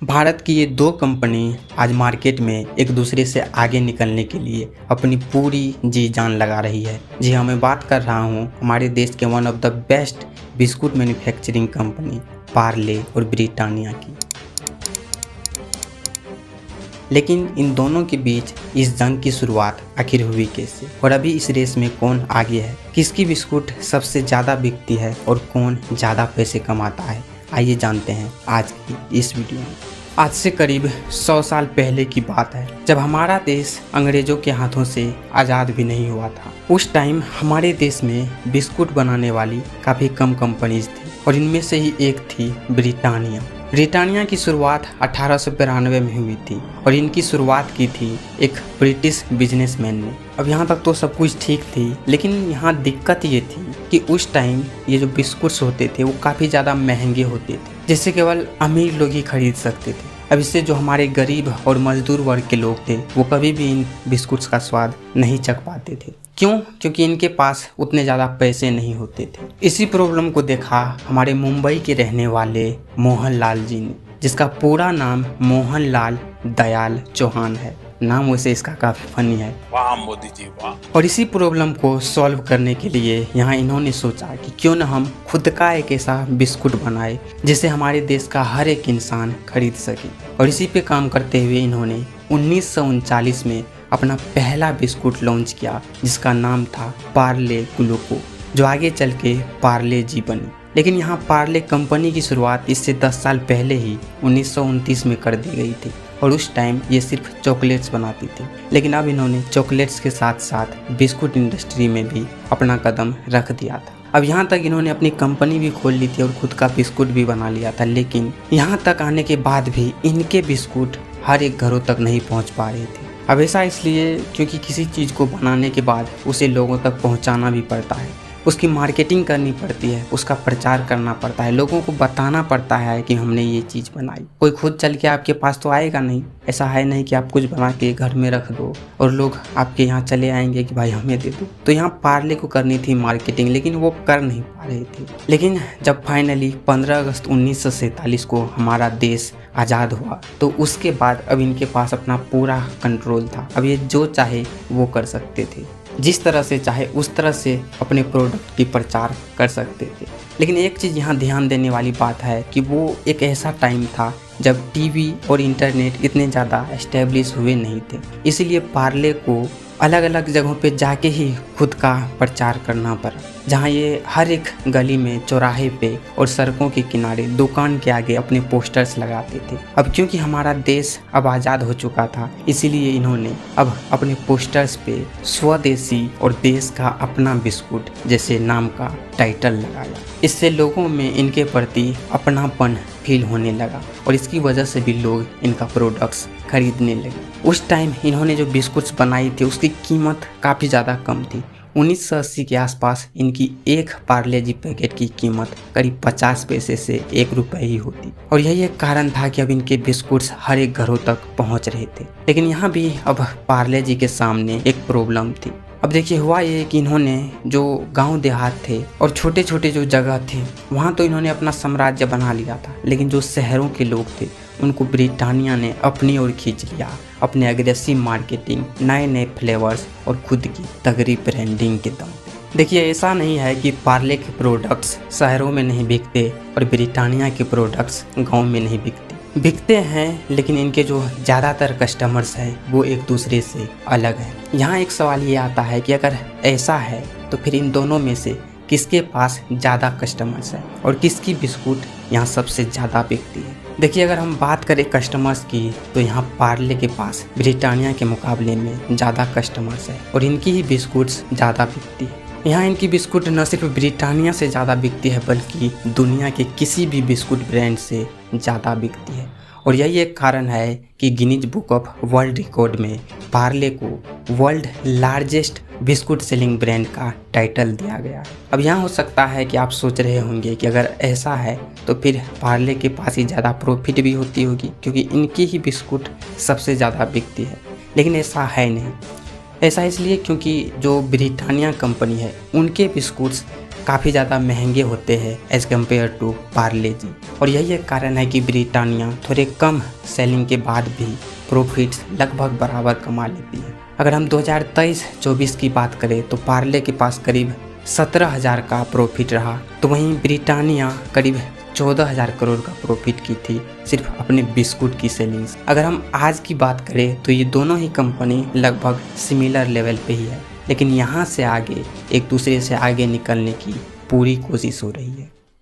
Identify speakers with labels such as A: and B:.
A: भारत की ये दो कंपनी आज मार्केट में एक दूसरे से आगे निकलने के लिए अपनी पूरी जी जान लगा रही है। जी हाँ, मैं बात कर रहा हूँ हमारे देश के one of the best biscuit manufacturing company Parle और ब्रिटानिया की। लेकिन इन दोनों के बीच इस जंग की शुरुआत आखिर हुई कैसे और अभी इस रेस में कौन आगे है, किसकी बिस्कुट सबसे ज़्यादा बिकती है और कौन ज़्यादा पैसे कमाता है, आइए जानते हैं आज की इस वीडियो में। आज से करीब 100 साल पहले की बात है, जब हमारा देश अंग्रेजों के हाथों से आज़ाद भी नहीं हुआ था। उस टाइम हमारे देश में बिस्कुट बनाने वाली काफ़ी कम कंपनीज थी और इनमें से ही एक थी ब्रिटानिया। ब्रिटानिया की शुरुआत 1892 में हुई थी और इनकी शुरुआत की थी एक ब्रिटिश बिजनेसमैन ने। अब यहाँ तक तो सब कुछ ठीक थी, लेकिन यहाँ दिक्कत ये थी कि उस टाइम ये जो बिस्कुट्स होते थे वो काफ़ी ज़्यादा महंगे होते थे, जिसे केवल अमीर लोग ही खरीद सकते थे। अब इससे जो हमारे गरीब और मजदूर वर्ग के लोग थे वो कभी भी इन बिस्कुट्स का स्वाद नहीं चख पाते थे। क्यों? क्योंकि इनके पास उतने ज़्यादा पैसे नहीं होते थे। इसी प्रॉब्लम को देखा हमारे मुंबई के रहने वाले मोहनलाल जी ने, जिसका पूरा नाम मोहनलाल दयाल चौहान है। नाम वैसे इसका काफ़ी फनी है।
B: वाह मोदी जी वाह।
A: और इसी प्रॉब्लम को सॉल्व करने के लिए यहाँ इन्होंने सोचा कि क्यों न हम खुद का एक ऐसा बिस्कुट बनाए जिसे हमारे देश का हर एक इंसान खरीद सके। और इसी पे काम करते हुए इन्होंने 1939 में अपना पहला बिस्कुट लॉन्च किया, जिसका नाम था पार्ले ग्लूको, जो आगे चल के पार्ले जी बनी। लेकिन यहाँ पार्ले कंपनी की शुरुआत इससे 10 साल पहले ही 1929 में कर दी गई थी और उस टाइम ये सिर्फ चॉकलेट्स बनाती थी। लेकिन अब इन्होंने चॉकलेट्स के साथ साथ बिस्कुट इंडस्ट्री में भी अपना कदम रख दिया था। अब यहाँ तक इन्होंने अपनी कंपनी भी खोल ली थी और खुद का बिस्कुट भी बना लिया था, लेकिन यहाँ तक आने के बाद भी इनके बिस्कुट हर एक घरों तक नहीं पहुँच पा रहे थे। अब ऐसा इसलिए क्योंकि किसी चीज़ को बनाने के बाद उसे लोगों तक पहुँचाना भी पड़ता है, उसकी मार्केटिंग करनी पड़ती है, उसका प्रचार करना पड़ता है, लोगों को बताना पड़ता है कि हमने ये चीज़ बनाई। कोई खुद चल के आपके पास तो आएगा नहीं। ऐसा है नहीं कि आप कुछ बना के घर में रख दो और लोग आपके यहाँ चले आएंगे कि भाई हमें दे दो। तो यहाँ पार्ले को करनी थी मार्केटिंग, लेकिन वो कर नहीं पा रहे थे। लेकिन जब फाइनली 15 अगस्त 1947 को हमारा देश आज़ाद हुआ तो उसके बाद अब इनके पास अपना पूरा कंट्रोल था। अब ये जो चाहे वो कर सकते थे, जिस तरह से चाहे उस तरह से अपने प्रोडक्ट की प्रचार कर सकते थे। लेकिन एक चीज़ यहाँ ध्यान देने वाली बात है कि वो एक ऐसा टाइम था जब टीवी और इंटरनेट इतने ज़्यादा एस्टेब्लिश हुए नहीं थे, इसलिए पार्ले को अलग अलग जगहों पे जाके ही खुद का प्रचार करना पड़ा। जहाँ ये हर एक गली में, चौराहे पे और सड़कों के किनारे, दुकान के आगे अपने पोस्टर्स लगाते थे। अब क्योंकि हमारा देश अब आज़ाद हो चुका था, इसीलिए इन्होंने अब अपने पोस्टर्स पे स्वदेशी और देश का अपना बिस्कुट जैसे नाम का टाइटल लगाया। इससे लोगों में इनके प्रति अपनापन फील होने लगा और इसकी वजह से भी लोग इनका प्रोडक्ट्स खरीदने लगे। उस टाइम इन्होंने जो बिस्कुट्स बनाई थी उसकी कीमत काफ़ी ज़्यादा कम थी। 1980 के आसपास इनकी एक पार्ले जी पैकेट की कीमत करीब 50 पैसे से 1 रुपये ही होती और यही एक कारण था कि अब इनके बिस्कुट्स हर एक घरों तक पहुंच रहे थे। लेकिन यहाँ भी अब पार्ले जी के सामने एक प्रॉब्लम थी। अब देखिए हुआ ये कि इन्होंने जो गांव देहात थे और छोटे छोटे जो जगह थे वहाँ तो इन्होंने अपना साम्राज्य बना लिया था, लेकिन जो शहरों के लोग थे उनको ब्रिटानिया ने अपनी ओर खींच लिया। अपने अग्रेसिव मार्केटिंग, नए नए फ्लेवर्स और खुद की तगड़ी ब्रांडिंग के दम पे। देखिए ऐसा नहीं है कि पार्ले के प्रोडक्ट्स शहरों में नहीं बिकते और ब्रिटानिया के प्रोडक्ट्स गाँव में नहीं बिकते हैं, लेकिन इनके जो ज़्यादातर कस्टमर्स हैं वो एक दूसरे से अलग हैं। यहाँ एक सवाल ये आता है कि अगर ऐसा है तो फिर इन दोनों में से किसके पास ज़्यादा कस्टमर्स हैं और किसकी बिस्कुट यहाँ सबसे ज़्यादा बिकती है। देखिए अगर हम बात करें कस्टमर्स की तो यहाँ पार्ले के पास ब्रिटानिया के मुकाबले में ज़्यादा कस्टमर्स हैं और इनकी ही बिस्कुट्स ज़्यादा बिकती है। यहाँ इनकी बिस्कुट न सिर्फ ब्रिटानिया से ज़्यादा बिकती है बल्कि दुनिया के किसी भी बिस्कुट ब्रांड से ज़्यादा बिकती है। और यही एक कारण है कि Guinness book of world record में पार्ले को world largest biscuit selling brand का टाइटल दिया गया है। अब यहाँ हो सकता है कि आप सोच रहे होंगे कि अगर ऐसा है तो फिर पार्ले के पास ही ज़्यादा प्रॉफिट भी होती होगी क्योंकि इनकी ही बिस्कुट सबसे ज़्यादा बिकती है, लेकिन ऐसा है नहीं। ऐसा इसलिए क्योंकि जो ब्रिटानिया कंपनी है उनके बिस्कुट्स काफ़ी ज़्यादा महंगे होते हैं एज़ कम्पेयर टू पार्ले जी। और यही एक कारण है कि ब्रिटानिया थोड़े कम सेलिंग के बाद भी प्रॉफिट्स लगभग बराबर कमा लेती है। अगर हम 2023-24 की बात करें तो पार्ले के पास करीब 17,000 का प्रॉफिट रहा, तो वहीं ब्रिटानिया करीब 14,000 करोड़ का प्रॉफिट की थी सिर्फ अपने बिस्कुट की सेलिंग से। अगर हम आज की बात करें तो ये दोनों ही कंपनी लगभग सिमिलर लेवल पे ही है, लेकिन यहाँ से आगे एक दूसरे से आगे निकलने की पूरी कोशिश हो रही है।